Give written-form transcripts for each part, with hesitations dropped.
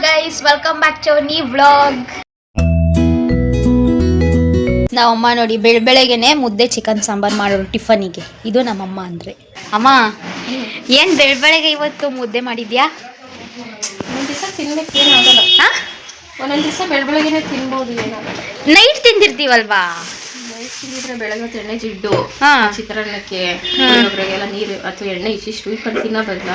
Guys, welcome back to new vlog. ನಮ್ಮಮ್ಮ ನೋಡಿ ಬೆಳಗ್ಗೆನೆ ಮುದ್ದೆ ಚಿಕನ್ ಸಾಂಬಾರ್ ಮಾಡೋರು ಟಿಫನಿಗೆ. ಇದು ನಮ್ಮಮ್ಮ ಅಂದ್ರೆ. ಅಮ್ಮ ಏನ್ ಬೆಳಗ್ಗೆ ಇವತ್ತು ಮುದ್ದೆ ಮಾಡಿದ್ಯಾ? ಒಂದೊಂದು ದಿವಸ ತಿನ್ಬೇಕು ಏನಾಗಲ್ಲ. ಒಂದೊಂದು ದಿವಸ ಬೆಳಗ್ಗೆನೆ ತಿನ್ಬೋದು, ಏನಾಗಲ್ಲ. ನೈಟ್ ತಿಂದಿರ್ತೀವಲ್ವಾ? ನೈಟ್ ತಿಂದಿದ್ರೆ ಬೆಳಗ್ಗೆ ಎಣ್ಣೆ ಜಿಡ್ಡು, ಚಿತ್ರಾನ್ನಕ್ಕೆ ಒಬ್ಬರಿಗೆಲ್ಲ ನೀರು ಅಥವಾ ಎಣ್ಣೆ ಇಷ್ಟಿಷ್ಟು ಉಯ್ಕೊಂಡು ತಿನ್ನೋದಲ್ಲ.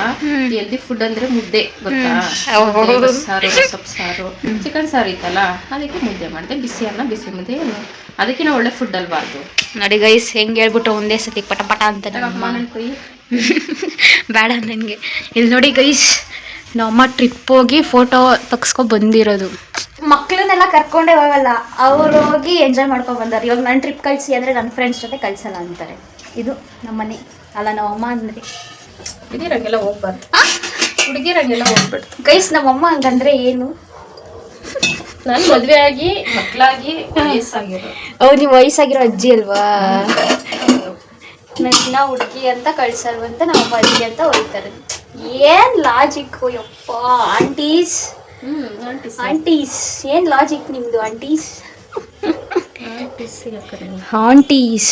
ಹೆಲ್ದಿ ಫುಡ್ ಅಂದ್ರೆ ಮುದ್ದೆ, ಗೊತ್ತಾ? ಸಾರು, ಸೊಪ್ಪು ಸಾರು, ಚಿಕನ್ ಸಾರು ಇತ್ತಲ್ಲ, ಅದಕ್ಕೆ ಮುದ್ದೆ ಮಾಡಿದೆ. ಬಿಸಿ ಅನ್ನ, ಬಿಸಿ ಮುದ್ದೆ, ಅದಕ್ಕಿಂತ ಒಳ್ಳೆ ಫುಡ್ ಅಲ್ವಾ ಅದು. ನೋಡಿ ಗೈಸ್, ಹೆಂಗೆ ಹೇಳ್ಬಿಟ್ಟು ಒಂದೇ ಸತಿ ಪಟ ಪಟ ಅಂತ ಬೇಡ ನನಗೆ. ಇಲ್ಲಿ ನೋಡಿ ಗೈಸ್, ನಮ್ಮಮ್ಮ ಟ್ರಿಪ್ ಹೋಗಿ ಫೋಟೋ ತೆಗ್ಸ್ಕೊಂಡು ಬಂದಿರೋದು. ಮಕ್ಕಳನ್ನೆಲ್ಲ ಕರ್ಕೊಂಡೇ ಹೋಗಲ್ಲ, ಅವ್ರು ಹೋಗಿ ಎಂಜಾಯ್ ಮಾಡ್ಕೊಂಡು ಬಂದಾರೆ. ಇವಾಗ ನನ್ನ ಟ್ರಿಪ್ ಕಳಿಸಿ ಅಂದರೆ ನನ್ನ ಫ್ರೆಂಡ್ಸ್ ಜೊತೆ ಕಳಿಸಲ್ಲ ಅಂತಾರೆ. ಇದು ನಮ್ಮನೆ ಅಲ್ಲ, ನಮ್ಮಮ್ಮ ಅಂದರೆ. ಹುಡುಗಿರಂಗೆಲ್ಲ ಹೋಗ್ಬಾರ್ದು, ಹುಡುಗಿರಂಗೆಲ್ಲ ಹೋಗ್ಬಾರ್ದು ಗೈಸ್. ನಮ್ಮಮ್ಮ ಹಂಗಂದ್ರೆ ಏನು? ನಾನು ಮದುವೆ ಆಗಿ ಮಕ್ಕಳಾಗಿ ವಯಸ್ಸಾಗಿರೋ. ನೀವು ವಯಸ್ಸಾಗಿರೋ ಅಜ್ಜಿ ಅಲ್ವಾ? ನನ್ನ ಹುಡುಗಿ ಅಂತ ಕಳ್ಸಲ್ವಂತ ನಮ್ಮ ಅಜ್ಜಿ ಅಂತ ಹೋಗ್ತಾರೆ. ಏನ್ ಲಾಜಿಕ್ ಯಪ್ಪ. ಆಂಟೀಸ್ ಆಂಟೀಸ್ ಏನ್ ಲಾಜಿಕ್ ನಿಮ್ದು ಆಂಟೀಸ್? ಆಂಟೀಸ್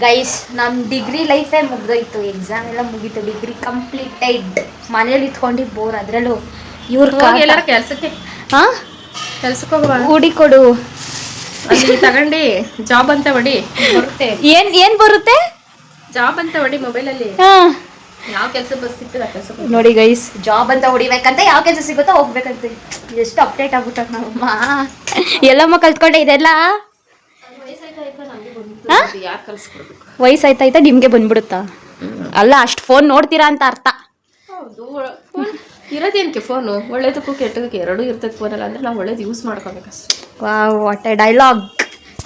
ಗೈಸ್, ನಮ್ಮ ಡಿಗ್ರಿ ಲೈಫೇ ಮುಗ್ದೋಯ್ತು. ಎಕ್ಸಾಮ್ ಎಲ್ಲ ಮುಗೀತು, ಡಿಗ್ರಿ ಕಂಪ್ಲೀಟೆಡ್. ಮನೇಲಿ ಇತ್ಕೊಂಡು ಬೋರ್. ಅದರಲ್ಲೂ ಇವ್ರ ಕೆಲ್ಸಕ್ಕೆ ಕೆಲ್ಸಕ್ಕೆ ಹೋಗುವ ಹುಡಿ ಕೊಡು ಅಲ್ಲಿ ತಗೊಂಡು ಜಾಬ್ ಅಂತ ಹೊಡಿ ಬರುತ್ತೆ. ಏನ್ ಬರುತ್ತೆ? ಜಾಬ್ ಅಂತ ಹೊಡಿ ಮೊಬೈಲಲ್ಲಿ. ಯಾವ ಕೆಲಸ ಬರ್ತಿತ್ತು ಆ ಕೆಲಸ ನೋಡಿ ಗೈಸ್, ಜಾಬ್ ಅಂತ ಹೊಡಿಬೇಕಂತ ಯಾವ ಕೆಲಸ ಸಿಗುತ್ತೋ ಹೋಗ್ಬೇಕಂತ. ಎಷ್ಟು ಅಪ್ಡೇಟ್ ಆಗ್ಬಿಟ್ಟ ನಮ್ಮಮ್ಮ. ಎಲ್ಲಮ್ಮ ಕಲ್ತ್ಕೊಂಡೆ ಇದೆಲ್ಲ. ವಯಸ್ಸಾಯ್ತಾ ನಿಮ್ಗೆ ಬಂದ್ಬಿಡುತ್ತಾ? ಅಲ್ಲ, ಅಷ್ಟು ಫೋನ್ ನೋಡ್ತೀರಾ ಅಂತ ಅರ್ಥ. ಹೌದು, ಇರೋದೇನಕ್ಕೆ ಫೋನು? ಒಳ್ಳೇದಕ್ಕೂ ಕೆಟ್ಟದಕ್ಕೆ ಎರಡೂ ಇರ್ತದೆ ಫೋನಲ್ಲ. ಅಂದ್ರೆ ನಾವು ಒಳ್ಳೇದು ಯೂಸ್ ಮಾಡ್ಕೋಬೇಕಷ್ಟೇ. Wow, what a dialogue.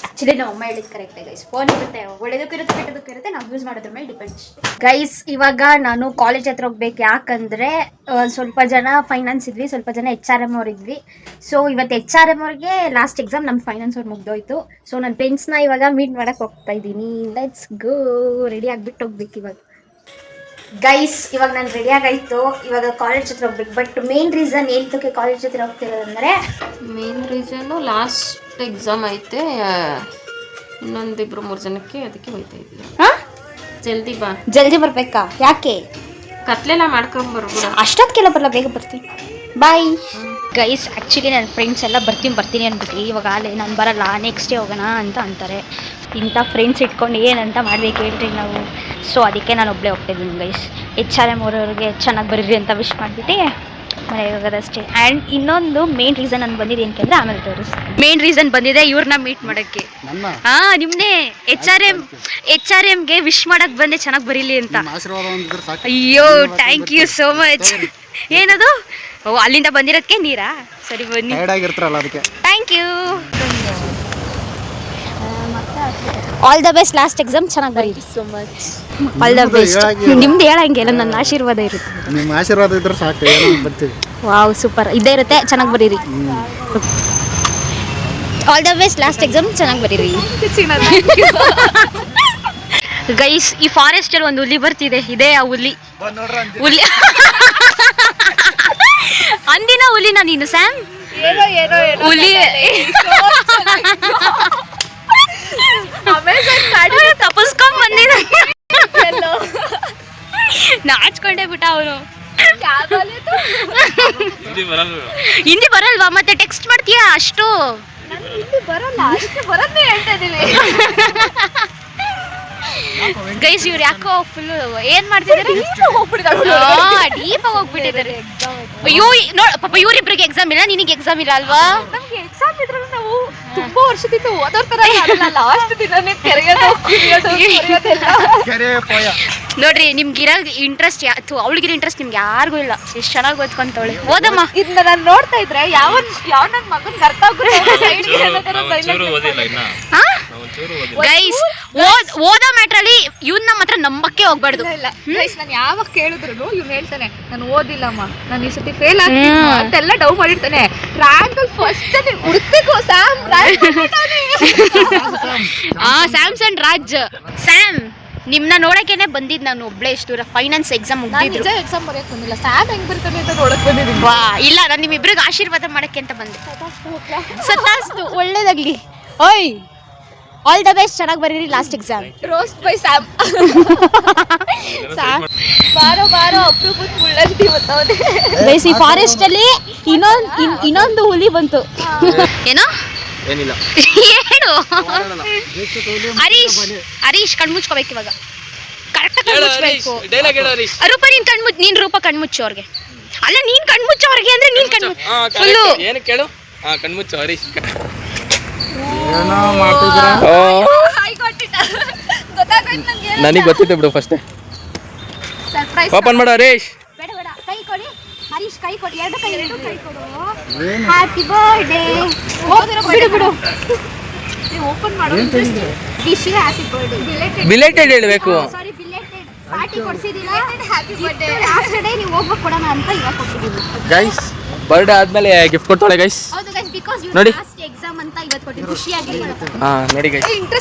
Actually ನಮ್ಮ ಅಮ್ಮ ಹೇಳಿದ್ ಕರೆಕ್ಟೇ ಗೈಸ್. ಫೋನ್ ಇರುತ್ತೆ, ಒಳ್ಳೇದಕ್ಕೂ ಇರುತ್ತೆ, ಕೆಟ್ಟದಕ್ಕೂ ಇರುತ್ತೆ. ನಾವು ಯೂಸ್ ಮಾಡೋದ್ರ ಮೇಲೆ ಡಿಪೆಂಡ್ಸ್ ಗೈಸ್. ಇವಾಗ ನಾನು ಕಾಲೇಜ್ ಹತ್ರ ಹೋಗ್ಬೇಕು. ಯಾಕಂದರೆ ಸ್ವಲ್ಪ ಜನ ಫೈನಾನ್ಸ್ ಇದ್ವಿ, ಸ್ವಲ್ಪ ಜನ HRM ಅವ್ರಿದ್ವಿ. ಸೊ ಇವತ್ತು HRM ಅವ್ರಿಗೆ ಲಾಸ್ಟ್ ಎಕ್ಸಾಮ್, ನಮ್ಮ ಫೈನಾನ್ಸ್ ಅವ್ರು ಮುಗ್ದೋಯ್ತು. ಸೊ ನನ್ನ ಫ್ರೆಂಡ್ಸ್ನ ಇವಾಗ ಮೀಟ್ ಮಾಡೋಕ್ಕೆ ಹೋಗ್ತಾ ಇದ್ದೀನಿ. Let's go. ರೆಡಿ ಆಗಿಬಿಟ್ಟು ಹೋಗ್ಬೇಕು ಇವಾಗ ಗೈಸ್. ಇವಾಗ ನಾನು ರೆಡಿ ಆಗಾಯ್ತು, ಇವಾಗ ಕಾಲೇಜ್ ಹತ್ರ ಹೋಗ್ಬೇಕು. ಬಟ್ ಮೇನ್ ರೀಸನ್ ಏನಕ್ಕೆ ಕಾಲೇಜ್ ಹತ್ರ ಹೋಗ್ತಿರೋದಂದರೆ, ಮೇನ್ ರೀಸನ್ನು ಲಾಸ್ಟ್ ಎಕ್ಸಾಮ್ ಐತೆ, ಇನ್ನೊಂದಿಬ್ರು 3 ಜನಕ್ಕೆ, ಅದಕ್ಕೆ ಹೋಯ್ತಾ ಇದ್ದೀವಿ. ಜಲ್ದಿ ಬಾ. ಜಲ್ದಿ ಬರ್ಬೇಕಾ? ಯಾಕೆ? ಕತ್ಲೆಲ್ಲ ಮಾಡ್ಕೊಂಬರ್ಬಿಡ. ಅಷ್ಟೊತ್ತಿಗೆಲ್ಲ ಬರಲ್ಲ, ಬೇಗ ಬರ್ತೀನಿ. Bye guys. ಆ್ಯಕ್ಚುಲಿ ನನ್ನ ಫ್ರೆಂಡ್ಸ್ ಎಲ್ಲ ಬರ್ತೀನಿ ಅಂದ್ಬಿಟ್ಟು ಇವಾಗ ಆಲೆ ನಾನು ಬರಲ್ಲ, ನೆಕ್ಸ್ಟ್ ಡೇ ಹೋಗೋಣ ಅಂತ ಅಂತಾರೆ. ಇಂಥ ಫ್ರೆಂಡ್ಸ್ ಇಟ್ಕೊಂಡು ಏನಂತ ಮಾಡ್ಬೇಕು ಹೇಳ್ರಿ ನಾವು. ಸೊ ಅದಕ್ಕೆ ನಾನು ಒಬ್ಬಳೇ ಹೋಗ್ತಾಯಿದ್ದೀನಿ ಗೈಸ್. HRM ಅವ್ರವ್ರಿಗೆ ಚೆನ್ನಾಗಿ ಬರೀರಿ ಅಂತ ವಿಶ್ ಮಾಡಿಬಿಟ್ಟು ಮನೆಗೆ ಹೋಗೋದಷ್ಟೇ. ಆ್ಯಂಡ್ ಇನ್ನೊಂದು ಮೇನ್ ರೀಸನ್ ನಾನು ಬಂದಿದ್ದು ಏನಕ್ಕೆ ಆಮೇಲೆ ತೋರಿಸ್ತೀನಿ. ಮೇನ್ ರೀಸನ್ ಬಂದಿದೆ ಇವ್ರನ್ನ ಮೀಟ್ ಮಾಡೋಕ್ಕೆ. ನಿಮ್ಮನ್ನೇ HRMಗೆ ವಿಶ್ ಮಾಡಕ್ಕೆ ಬಂದೆ, ಚೆನ್ನಾಗಿ ಬರೀಲಿ ಅಂತ. ಅಯ್ಯೋ, ಥ್ಯಾಂಕ್ ಯು ಸೋ ಮಚ್. ಏನದು? ಓ, ಅಲ್ಲಿಂದ ಬಂದಿರೋದಕ್ಕೆ ನೀರಾ? ಸರಿ ಬನ್ನಿ. Thank you. All the best. Last exam ಚೆನ್ನಾಗಿ ಬರೀರಿ. So much. All the best. ನಿಮ್ದು ಹೇಳಂಗೆಲ್ಲ ನನ್ನ ಆಶೀರ್ವಾದ ಇರುತ್ತೆ. ನಿಮ್ಮ ಆಶೀರ್ವಾದ ಇದ್ರೆ ಸಾಕು, ಬರ್ತೀವಿ. Wow, super. ಇದೇ ಇರುತ್ತೆ, ಚೆನ್ನಾಗಿ ಬರೀರಿ. All the best. Last exam ಚೆನ್ನಾಗಿ ಬರೀರಿ ಗೈಸ್. ಈ ಫಾರೆಸ್ಟಲ್ಲಿ ಒಂದು ಹುಲಿ ಬರ್ತಿದೆ. ಇದೇ ಆ ಹುಲಿ. ಅಂದಿನ ಹುಲಿನ ನೀನು ಸ್ಯಾಮ್? ಹುಲಿ ತಪ್ಪಿಸ್ಕೊಂಡ್ ಬಂದಿದ. ನಾಚ್ಕೊಂಡೇ ಬಿಟ್ಟ ಅವನು. ಹಿಂದಿ ಬರಲ್ವಾ? ಮತ್ತೆ ಟೆಕ್ಸ್ಟ್ ಮಾಡ್ತೀಯಾ? ಅಷ್ಟು ಗೈಸ್, ಇವ್ರು ಯಾಕೋ ಫುಲ್ ಏನ್ ಮಾಡ್ತಿದ್ದಾರೆ? ಡೀಪಾಗಿ ಹೋಗ್ಬಿಟ್ಟಿದ್ದಾರೆ. ಅಯ್ಯೋ, ನೋಡ್ ಪಾಪ, ಇವರಿಬ್ರಿಗೆ ಎಕ್ಸಾಮ್ ಇಲ್ಲ, ನಿನಗೆ ಎಕ್ಸಾಮ್ ಇಲ್ಲ ಅಲ್ವಾ? ನಮ್ಗೆ ಎಕ್ಸಾಮ್ ಇದ್ರೆ ನಾವು ತುಂಬಾ ವರ್ಷದಿಂದ ಓದೋರ್ ತರ ಲಾಸ್ಟ್ ದಿನನೇ ನೋಡ್ರಿ, ನಿಮ್ಗಿರೋ ಇಂಟ್ರೆಸ್ಟ್ ಅವಳಿಗಿರೋ ಇಂಟ್ರೆಸ್ಟ್ ನಿಮ್ಗೆ ಯಾರಿಗೂ ಇಲ್ಲ. ಎಷ್ಟು ಚೆನ್ನಾಗಿ ಓದ್ಕೊಂತವಳೆ. ಓದಮ್ಮ. ಇದನ್ನ ನಾನು ನೋಡ್ತಾ ಇದ್ರೆ ಯಾವ ನನ್ನ ಮಗನ್ ಅರ್ಥ ಗೈಸ್, ಓದೋ ಮ್ಯಾಟ್ರಲ್ಲಿ ಇವ್ನ ಮಾತ್ರ ನಂಬಕ್ಕೆ ಹೋಗ್ಬಾರ್ದು. ನಾನು ಯಾವಾಗ ಕೇಳಿದ್ರು ಇವ್ನು ಹೇಳ್ತಾನೆ, ನಾನು ಓದಿಲ್ಲಮ್ಮ, ನಾನು ಈ ಸತಿ ಫೇಲ್ ಆಗ್ತೀನಿ ಅಂತೆಲ್ಲ ಡೌ ಮಾಡಿರ್ತಾನೆ. ರ್ಯಾಂಕ್ ಫಸ್ಟ್ ಹುಡುಕ್ಬೇಕು. Sam Samson Raj. ಸ್ಯಾಮ್, ನಿಮ್ನ ನೋಡಕ್ಕೇನೆ ಬಂದಿದ್ದು ನಾನು ಒಬ್ಳೆ ಎಷ್ಟು ದೂರ ಫೈನಾನ್ಸ್ ಎಕ್ಸಾಮ್ ಮುಗಿದಿದ್ರು ಎಕ್ಸಾಮ್ ಬರೆಯಕ್ಕೆ ಬಂದಿಲ್ಲ ಸ್ಯಾಮ್ ಹೆಂಗ್ ಬರ್ತಾನೆ ಅಂತ ನೋಡಕ್ ಬಂದಿದ್ದೀನಿ ವಾ ಇಲ್ಲ ನಾನು ನಿಮ್ಮಿಬ್ರಿಗೆ ಆಶೀರ್ವಾದ ಮಾಡಕ್ಕೆ ಅಂತ ಬಂದೆ ಸತಾಸ್ತು ಒಳ್ಳೇದಾಗ್ಲಿ ಓಯ್ ಆಲ್ ದ ಬೆಸ್ಟ್ ಚೆನ್ನಾಗಿ ಬರೀರಿ last exam roast by Sam ಬಾರೋ ಅಪ್ರೂಪದ ಮುಳ್ಳಂಟಿ ಬರ್ತದೆ ಈ ಫಾರೆಸ್ಟ್ ಅಲ್ಲಿ ಇನ್ನೊಂದು ಹುಲಿ ಬಂತು ಏನೋ ಏನಿಲ್ಲ ಏನು ಹರೀಶ್ ಕಣ್ಮುಚ್ಕೋಬೇಕು ಇವಾಗ ಕರೆಕ್ಟ್ ಕಣ್ಮುಚ್ಬೇಕು ರೂಪ ನೀನ್ ರೂಪ ಕಣ್ಮುಚ್ಚು ಅವ್ರಿಗೆ ಅಲ್ಲ ನೀನ್ ಕಣ್ಮುಚ್ಚು ಅವ್ರಿಗೆ ಅಂದ್ರೆ ನೀನ್ ಫುಲ್ಲು ಏನು ಕೇಳು ಕಣ್ಮುಚ್ಚು ಹರೀಶ್ ಏನೋ ಮಾಡ್ತಿದ್ರ ನನಗೆ ಗೊತ್ತಿತ್ತು ಬಿಡು ಫಸ್ಟ್ ಸರ್ಪ್ರೈಸ್ ಓಪನ್ ಮಾಡು ಹರೀಶ್ ಬೇಡ ಕೈ ಕೊಡಿ ಹರೀಶ್ ಕೈ ಕೊಡಿ ಎರಡು ಕೈ ಕೊಡು ಹ್ಯಾಪಿ ಬರ್ಡೇ ಬಿಡು ನೀವು ಓಪನ್ ಮಾಡೋ wish you happy birthday belated ಹೇಳ್ಬೇಕು ಸಾರಿ ಬಿಲೇಟೆಡ್ ಪಾರ್ಟಿ ಕೊಡ್ಸಿದೀರಾ ಹ್ಯಾಪಿ ಬರ್ಡೇ ಲಾಸ್ಟ್ ಡೇ ನೀವು ಹೋಗ್ಬೇಕು ಕೊಡೋಣ ಅಂತ ಇವಾಗ ಕೊಟ್ಟಿದ್ದೀವಿ ಗೈಸ್ ಬರ್ಡೇ ಆದ್ಮೇಲೆ ಗಿಫ್ಟ್ ಕೊಡ್ತಾಳೆ ಗೈಸ್ ಹೌದು ಗೈಸ್ ಬಿಕಾಸ್ ಯು ನೋಡಿ. ಲಾಸ್ಟ್ ಎಕ್ಸಾಮ್ ಅಂತ ಇವತ್ತು ಕೊಟ್ಟಿದ್ದು ಖುಷಿ ಆಗಲಿ ಅಂತ ಹಾ ನೋಡಿ ಗೈಸ್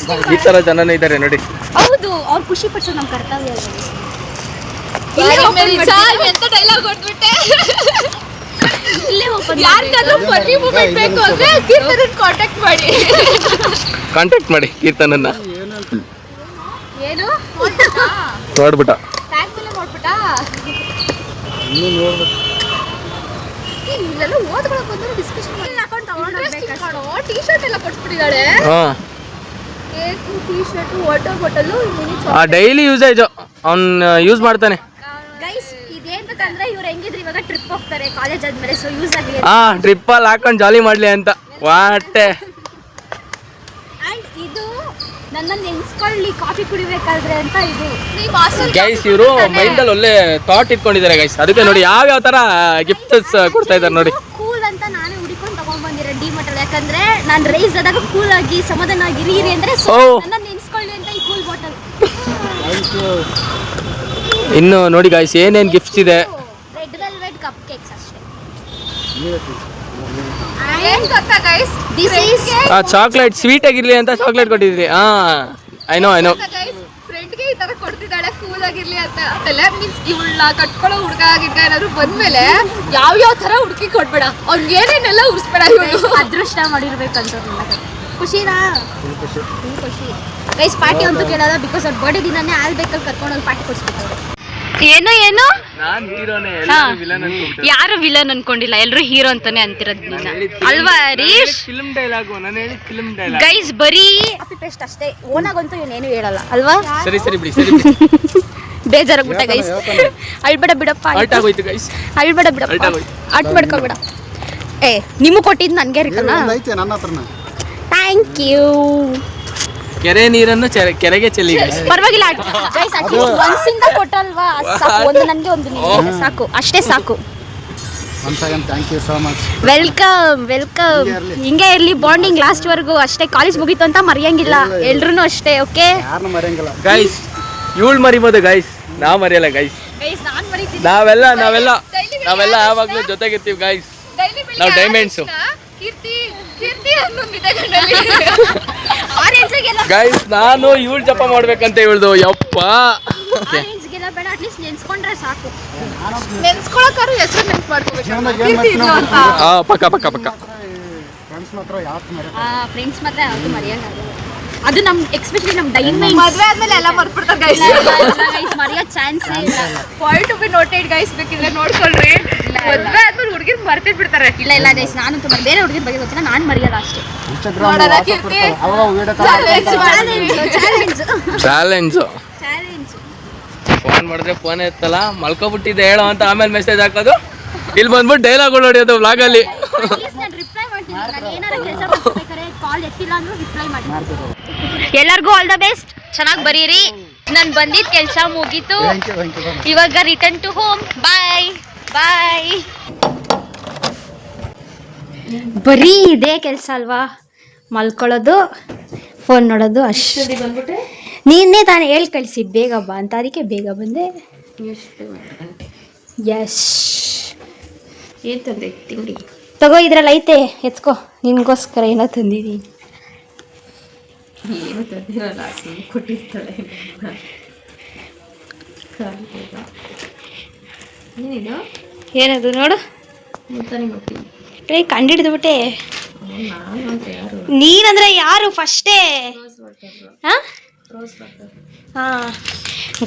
ಈ ತರ ಜನನೇ ಇದ್ದಾರೆ ನೋಡಿ ಹೌದು ಅವ್ರು ಖುಷಿ ಪಡಿಸೋದು ನಮ್ಮ ಕರ್ತವ್ಯ ಎಂತ ಡೈಲಾಗ್ ಕೊಟ್ಬಿಟ್ಟೆ ಇಲ್ಲೇ ಓಪನ್ ಯಾರಿಗಾದ್ರೂ ಫನ್ನಿ ಮೂಮೆಂಟ್ ಬೇಕು ಅಂದ್ರೆ ಕೀರ್ತನನ್ ಕಾಂಟ್ಯಾಕ್ಟ್ ಮಾಡಿ ಕಾಂಟ್ಯಾಕ್ಟ್ ಮಾಡಿ ಕೀರ್ತನನ್ನ ಏನು ನೋಡ್ಬಿಟ್ಟ ಟ್ಯಾಗ್ ಮೇಲೆ ನೋಡ್ಬಿಟ್ಟ ಇನ್ನೂ ನೋಡ್ಬೇಕು ಇಲ್ಲೆಲ್ಲ ಓದ್ಕೊಳಕ್ ಬಂದ್ರೆ ಡಿಸ್ಕಷನ್ ಹಾಕೊಂಡು ತಗೊಂಡೋಗ್ಬೇಕು ಟೀ ಶರ್ಟ್ ಎಲ್ಲ ಕೊಡ್ಸ್ಬಿಟ್ಟಿದ್ದಾಳೆ ಹಾ cake T shirt water bottle mini ಆ ಡೈಲಿ ಯೂಸೇಜ್ ಅವ್ನ್ ಯೂಸ್ ಮಾಡ್ತಾನೆ ಗೈಸ್ ಇದೇಂತಂದ್ರೆ ಇವ್ರು ಹೆಂಗಿದ್ರು ಇವಾಗ ಟ್ರಿಪ್ ಹೋಗ್ತಾರೆ ಕಾಲೇಜ್ ಆದ್ಮೇಲೆ ಸೊ ಯೂಸ್ ಆಗಲಿ ಹಾ ಟ್ರಿಪ್ಪಲ್ಲಿ ಹಾಕೊಂಡು ಜಾಲಿ ಮಾಡ್ಲಿ ಅಂತ ವಾಟೆ ಅಂಡ್ ಇದು ನನ್ನ ನೆನ್ಸ್ಕೊಳ್ಳಿ ಕಾಫಿ ಕುಡಿಬೇಕಾದ್ರೆ ಅಂತ ಇದು ನೀವು ಹಾಸ್ಟೆಲ್ ಗೈಸ್ ಇವರು ಮೈಂಡಲ್ಲಿ ಒಳ್ಳೆ ಥಾಟ್ ಇಟ್ಕೊಂಡಿದ್ದಾರೆ ಗೈಸ್ ಅದಕ್ಕೆ ನೋಡಿ ಯಾವ ತರ ಗಿಫ್ಟ್ಸ್ ಕೊಡ್ತಾ ಇದ್ದಾರೆ ನೋಡಿ ಕೂಲ್ ಅಂತ ನಾನೇ ಹುಡಿಕೊಂಡು ತಗೊಂಡ್ ಬಂದಿರೋ ಡಿ ಮಟಲ್ ಯಾಕಂದ್ರೆ ನಾನು ರೈಸ್ ಆದಾಗ ಕೂಲ್ ಆಗಿ ಸಮಾಧಾನ ಆಗಿ ಇರಿ ಅಂದ್ರೆ so ಓ. ನನ್ನ ನೆನ್ಸ್ಕೊಳ್ಳಿ ಅಂತ ಈ ಕೂಲ್ ಬಾಟಲ್ ಥ್ಯಾಂಕ್ ಯು ಇನ್ನು ನೋಡಿ ಗೈಸ್ ಏನೇನ್ ಗಿಫ್ಟ್ಸ್ ಇದೆ ರೆಡ್ ವೆಲ್ವೆಟ್ ಕಪ್ ಕೇಕ್ಸ್ ಅಷ್ಟೇ ಏನ್ ಗೊತ್ತಾ guys this is chocolate sweet ಆಗಿರ್ಲಿ ಅಂತ ಚಾಕ್ಲೇಟ್ ಕೊಟ್ಟಿದ್ರಿ ಹಾ ಐ ನೋ ಗೈಸ್ ಫ್ರೆಂಡ್ಗೆ ಈ ತರ ಕೊಡ್ತಿದ್ದಾಳೆ ಕೂಲ್ ಆಗಿರ್ಲಿ ಅಂತ ಅಲ್ಲ ಮೀನ್ಸ್ ಇವಳನ್ನ ಕಟ್ಕೊಳ್ಳೋ ಹುಡುಗ ಗಿಡ್ಗ ಏನಾದ್ರು ಬಂದ್ಮೇಲೆ ಯಾವ ತರ ಹುಡುಕಿ ಕೊಡ್ಬೇಡ ಅವ್ರಿಗೆ ಏನೇನೆಲ್ಲ ಉರ್ಸ್ಬೇಡ ಇವಳು ಅದೃಷ್ಟ ಮಾಡಿರ್ಬೇಕಂತ ಖುಷಿನಾ ಖುಷಿ ಗೈಸ್ ಪಾರ್ಟಿ ಅಂತೂ ಕೇಳಲ್ಲ ಬಿಕಾಸ್ ಅವ್ರ ಬರ್ಡೇ ದಿನಾನೇ ಆಲ್ಬೇಕಲ್ಲಿ ಕರ್ಕೊಂಡು ಹೋಗಿ ಪಾರ್ಟಿ ಕೊಡ್ಸ್ಬಿಟ್ಟವ್ರೆ ಏನು ನಾನ್ ಹೀರೋನೇ ಯಾರು ವಿಲನ್ ಅನ್ಕೊಂಡಿಲ್ಲ ಎಲ್ಲರೂ ಹೀರೋ ಅಂತಾನೆ ಅಂತಿರೋದು ಅಲ್ವಾ ಹರೀಶ್ ಫಿಲ್ಮ್ ಡೈಲಾಗು ನಾನು ಹೇಳಿ ಫಿಲ್ಮ್ ಡೈಲಾಗ್ ಗೈಸ್ ಬರೀ ಕಾಪಿ ಪೇಸ್ಟ್ ಅಷ್ಟೇ ಓನಾಗಂತೂ ಏನು ಹೇಳಲ್ಲ ಅಲ್ವಾ ಸರಿ ಬಿಡಿ ಬೇಜಾರಾಗ್ಬಿಟ್ಟ ಗೈಸ್ ಅಳ್ಬೇಡ ಬಿಡಪ್ಪ ಹರ್ಟ್ ಆಗೋಯ್ತು ಗೈಸ್ ಅಳ್ಬೇಡ ಬಿಡಪ್ಪ ಅಟ್ ಮಾಡ್ಕೋಬೇಡ ಏ ನಿಮಗೆ ಕೊಟ್ಟಿದ್ದು ನನಗೆ ಇರ್ತಲ್ಲ ಐತೆ ನನ್ನ ಹತ್ರನ ಥ್ಯಾಂಕ್ ಯು ಕೆರೆ ನೀರನ್ನು ಕೆರೆಗೆ ಚೆಲ್ಲಿ ಗೈಸ್ ಪರವಾಗಿಲ್ಲ ಗೈಸ್ ಮನ್ಸಿಂದ ಕೊಟ್ಟಲ್ವಾ ಸಾಕು ಒಂದು ನನಗೆ ಒಂದು ನಿಮಗೆ ಸಾಕು ಅಷ್ಟೇ ಸಾಕು once again thank you so much welcome ಹಿಂಗೆ ಇರಲಿ ಬಾಂಡಿಂಗ್ ಲಾಸ್ಟ್ ವರ್ಗು ಅಷ್ಟೇ ಕಾಲೇಜ್ ಮುಗೀತು ಅಂತ ಮರೆಯಂಗಿಲ್ಲ ಎಲ್ರು ಅಷ್ಟೇ ಓಕೆ ಯಾರನ್ನೂ ಮರೆಯಂಗಿಲ್ಲ ಗೈಸ್ ಇವಳು ಮರಿಬೋದು ಗೈಸ್ ನಾವ್ ಮರೆಯಲ್ಲ ಗೈಸ್ ಗೈಸ್ ನಾನು ಮರೀತೀನಿ ನಾವೆಲ್ಲ ಯಾವಾಗ್ಲೂ ಜೊತೆಗಿರ್ತೀವಿ ಗೈಸ್ ನಾವು ಡೈಮಂಡ್ಸು ಕೀರ್ತಿ ಅನ್ನೋ ನಿದೆಗಣ್ಣಲ್ಲಿ ಆರೆಂಜ್ಗೆಲ್ಲ ಗೈಸ್ ನಾನು ಇವಳು ಜಪ ಮಾಡ್ಬೇಕಂತ ಇವಳ್ದು ಯಪ್ಪ ಆರೆಂಜ್ಗೆಲ್ಲ ಬೇಡ ಅಟ್ಲೀಸ್ಟ್ ನೆನ್ಸ್ಕೊಂಡ್ರೆ ಸಾಕು ನೆನ್ಸ್ಕೊಳಕ್ಕಾರು ಹೆಸರು ನೆನ್ಪು ಮಾಡ್ಕೋಬೇಕು ಜೀವನದಾಗ ಏನ್ ಕೀರ್ತಿ ಇದ್ಲು ಅಂತ ಹಾ ಪಕ್ಕ ಫ್ರೆಂಡ್ಸ್ ಮಾತ್ರ ಯಾವತ್ತು ಮರೆಯ ಫ್ರೆಂಡ್ಸ್ ಮಾತ್ರ ಯಾವತ್ತೂ ಮರೆಯೋಕ್ಕಾಗಲ್ಲ ಅದು ನಮ್ ಎಕ್ಸ್ಪೆಷಲಿ ನಮ್ ಡೈಮಂಡ್ ಮದ್ವೆ ಆದ್ಮೇಲೆ ಎಲ್ಲ ಮರ್ಬಿಡ್ತಾರೆ ಗೈಸ್ ಮರೆಯೋ ಚಾನ್ಸ್ ಇಲ್ಲ point to be noted guys ಬೇಕಿದ್ರೆ ನೋಡ್ಕೊಳ್ರಿ ಮದ್ವೆ ಆದ್ಮೇಲೆ ಹುಡುಗಿರ್ ಮರ್ತಿದ್ ಬಿಡ್ತಾರೆ ಇಲ್ಲ ಗೈಸ್ ನಾನು ತುಂಬ ಬೇರೆ ಹುಡುಗಿರ ಬಗ್ಗೆ ಗೊತ್ತಿಲ್ಲ ನಾನು ಮರೆಯೋದು ಅಷ್ಟೇ ಇನ್ಸ್ಟಾಗ್ರಾಮ್ ನೋಡೋಣ ಕೀರ್ತಿ. ಅವಾಗ ವಿಡಿಯೋ ಚಾಲೆಂಜು ಚಾಲೆಂಜ್ ಫೋನ್ ಮಾಡಿದ್ರೆ ಫೋನ್ ಎತ್ತಲ್ಲ ಮಲ್ಕೊಬಿಟ್ಟಿದ್ದೆ ಹೇಳೋ ಅಂತ ಆಮೇಲೆ ಮೆಸೇಜ್ ಹಾಕೋದು ಇಲ್ಲಿ ಬಂದ್ಬಿಟ್ಟು ಡೈಲಾಗ್ ಹೊಡಿಯೋದು ವ್ಲಾಗಲ್ಲಿ ನಾನು ರಿಪ್ಲೈ ಮಾಡ್ತೀನಿ ನಾನು ಏನಾರ ಕೆಲಸ ಮಾಡ್ಬೇಕಾದ್ರೆ ಕಾಲ್ ಎತ್ತಿಲ್ಲ ಅಂದ್ರೂ ರಿಪ್ಲೈ ಮಾಡ್ತೀನಿ ಎಲ್ಲರಿಗೂ ಆಲ್ ದ ಬೆಸ್ಟ್ ಚೆನ್ನಾಗಿ ಬರೀರಿ ನಾನು ಬಂದಿದ್ದ ಕೆಲಸ ಮುಗೀತು ಥ್ಯಾಂಕ್ ಯು ಇವಾಗ ರಿಟರ್ನ್ ಟು ಹೋಮ್ ಬಾಯ್ ಬರೀ ಇದೇ ಕೆಲಸ ಅಲ್ವಾ ಮಲ್ಕೊಳ್ಳೋದು ಫೋನ್ ನೋಡೋದು ಅಷ್ಟೇ ನೀನೇ ತಾನು ಹೇಳಿ ಕಳಿಸಿದ್ದು ಬೇಗ ಬಾ ಅಂತ ಅದಕ್ಕೆ ಬೇಗ ಬಂದೆ ಯಶ್ ಏನ್ ತಂದೆ ತಿಂಡಿ ತಗೋ ಇದ್ರಲ್ಲಿ ಐತೆ ಎತ್ಕೋ ನಿನ್ಗೋಸ್ಕರ ಏನೋ ತಂದಿದ್ದೀನಿ ಏನು ತಂದಿರಲ್ಲ ಕೊಟ್ಟಿರ್ತಾಳೆ ಏನಿದು ಏನದು ನೋಡು, ಮುಲ್ತಾನಿ ಮಟ್ಟಿ. ಕಂಡಿಡ್ದು ನಾನು ಅಂತ ಯಾರು? ನೀನಂದ್ರೆ ಯಾರು ಫಸ್ಟೇ? Rose water. ಹಾಂ ರೋಸ್ ವಾಟರ್. ಹಾಂ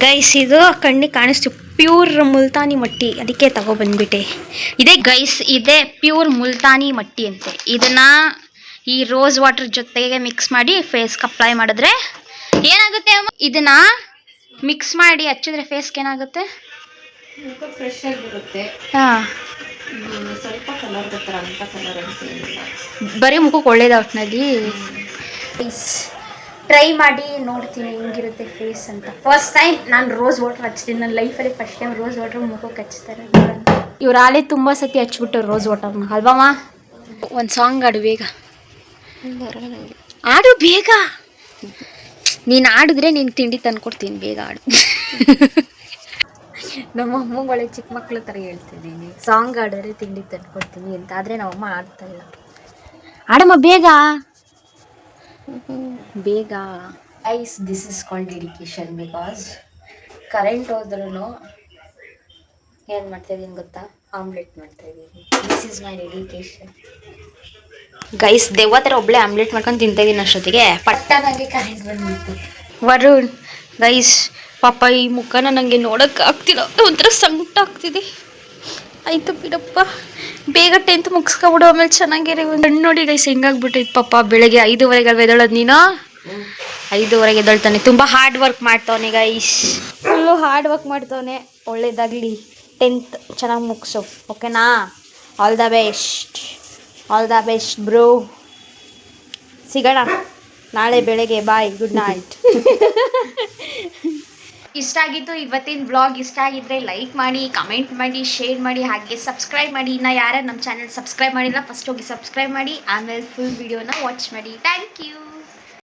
ಗೈಸ್, ಇದು ಕಣ್ಣಿಗೆ ಕಾಣಿಸ್ತು ಪ್ಯೂರ್ ಮುಲ್ತಾನಿ ಮಟ್ಟಿ, ಅದಕ್ಕೆ ತಗೊಬಂದ್ಬಿಟ್ಟೆ. ಇದೇ ಗೈಸ್, ಇದೇ ಪ್ಯೂರ್ ಮುಲ್ತಾನಿ ಮಟ್ಟಿ ಅಂತೆ. ಇದನ್ನು ಈ ರೋಸ್ ವಾಟರ್ ಜೊತೆಗೆ ಮಿಕ್ಸ್ ಮಾಡಿ ಫೇಸ್ಗೆ ಅಪ್ಲೈ ಮಾಡಿದ್ರೆ ಏನಾಗುತ್ತೆ ಅಮ್ಮ? ಇದನ್ನು ಮಿಕ್ಸ್ ಮಾಡಿ ಹಚ್ಚಿದ್ರೆ ಫೇಸ್ಗೆ ಏನಾಗುತ್ತೆ? ಮುಖ ಫ್ರೆಶ್ ಆಗಿರುತ್ತೆ. ಹಾಂ, ಸ್ವಲ್ಪ ಕಲರ್ ಬರ್ತಾರೆ, ಅಂತ ಕಲರ್ ಅಂತ ಏನಿಲ್ಲ. ಬರೀ ಮುಖಕ್ಕೆ ಒಳ್ಳೇದು ಒಟ್ಟಿನಲ್ಲಿ. ಟ್ರೈ ಮಾಡಿ ನೋಡ್ತೀನಿ ಹೆಂಗಿರುತ್ತೆ ಫೇಸ್ ಅಂತ. ಫಸ್ಟ್ ಟೈಮ್ ನಾನು ರೋಸ್ ವಾಟರ್ ಹಚ್ತೀನಿ ನನ್ನ ಲೈಫಲ್ಲಿ, ಫಸ್ಟ್ ಟೈಮ್ ರೋಸ್ ವಾಟರ್ ಮುಖಕ್ಕೆ ಹಚ್ತಾರೆ. ಇವ್ರು ಆಲೇ ತುಂಬ ಸತಿ ಹಚ್ಬಿಟ್ಟು ರೋಸ್ ವಾಟರ್ನ, ಅಲ್ವಮ್ಮ? ಒಂದು ಸಾಂಗ್ ಆಡು ಬೇಗ, ಆಡು ಬೇಗ. ನೀನು ಆಡಿದ್ರೆ ನೀನು ತಿಂಡಿ ತಂದ್ಕೊಡ್ತೀನಿ, ಬೇಗ ಆಡು. ನಮ್ಮ ಅಮ್ಮಂಗೆ ಚಿಕ್ಕ ಮಕ್ಳು ಥರ ಹೇಳ್ತಿದ್ದೀನಿ, ಸಾಂಗ್ ಆಡಿದ್ರೆ ತಿಂಡಿ ತಂದ್ಕೊಡ್ತೀನಿ ಅಂತ. ಆದರೆ ನಮ್ಮಮ್ಮ ಆಡ್ತಾ ಇಲ್ಲ. ಆಡಮ್ಮ ಬೇಗ ಬೇಗ. Ice, this is called dedication. Because current ಹೋದ್ರೂ ಏನು ಮಾಡ್ತಾಯಿದ್ದೀನಿ ಗೊತ್ತಾ? ಆಮ್ಲೆಟ್ ಮಾಡ್ತಾಯಿದ್ದೀನಿ. This is my dedication guys. ದೆವ್ವ ಥರ ಒಬ್ಬಳೆ ಆಮ್ಲೆಟ್ ಮಾಡ್ಕೊಂಡು ತಿಂತಾಯಿದ್ದೀನಿ ಅಷ್ಟೊತ್ತಿಗೆ ಪಟ್ಟನಾಗೆ ಕರೆಂಟ್ ಬಂದ್ಬಿಟ್ಟು. ವರುಣ್ ಗೈಸ್, ಪಾಪ ಈ ಮುಖನ ನನಗೆ ನೋಡೋಕ್ಕಾಗ್ತಿಲ್ಲ, ಒಂಥರ ಸಂಕಟ ಆಗ್ತಿದೆ. ಆಯಿತು ಬಿಡಪ್ಪ, ಬೇಗ 10th ಮುಗಿಸ್ಕೊಬಿಡು, ಆಮೇಲೆ ಚೆನ್ನಾಗಿರಿ. ಒಂದು ಹಣ್ಣು ನೋಡಿ ಗೈಸ್ ಹೆಂಗಾಗ್ಬಿಟ್ಟೈತೆ ಪಾಪ. ಬೆಳಗ್ಗೆ 5:30 ಅಲ್ವ ಎದ್ದೇಳೋದು ನೀನು? 5:30 ಎದ್ದೇಳ್ತಾನೆ. ತುಂಬ ಹಾರ್ಡ್ ವರ್ಕ್ ಮಾಡ್ತವನೆ ಗೈಸ್, ಫುಲ್ಲು ಹಾರ್ಡ್ ವರ್ಕ್ ಮಾಡ್ತವನೆ. ಒಳ್ಳೇದಾಗಲಿ, 10th ಚೆನ್ನಾಗಿ ಮುಗಿಸು, ಓಕೆನಾ? All the best, all the best bro. ಸಿಗೋಣ ನಾಳೆ ಬೆಳಗ್ಗೆ. Bye, good night. ಇಷ್ಟ ಆಗಿತ್ತು ಇವತ್ತಿನ ವ್ಲಾಗ್. ಇಷ್ಟ ಆಗಿದ್ರೆ ಲೈಕ್ ಮಾಡಿ, ಕಮೆಂಟ್ ಮಾಡಿ, ಶೇರ್ ಮಾಡಿ, ಹಾಗೆ ಸಬ್ಸ್ಕ್ರೈಬ್ ಮಾಡಿ. ಇನ್ನು ಯಾರು ನಮ್ಮ ಚಾನಲ್ ಸಬ್ಸ್ಕ್ರೈಬ್ ಮಾಡಿಲ್ಲ ಫಸ್ಟ್ ಹೋಗಿ ಸಬ್ಸ್ಕ್ರೈಬ್ ಮಾಡಿ, ಆಮೇಲೆ ಫುಲ್ ವಿಡಿಯೋನ ವಾಚ್ ಮಾಡಿ. Thank you.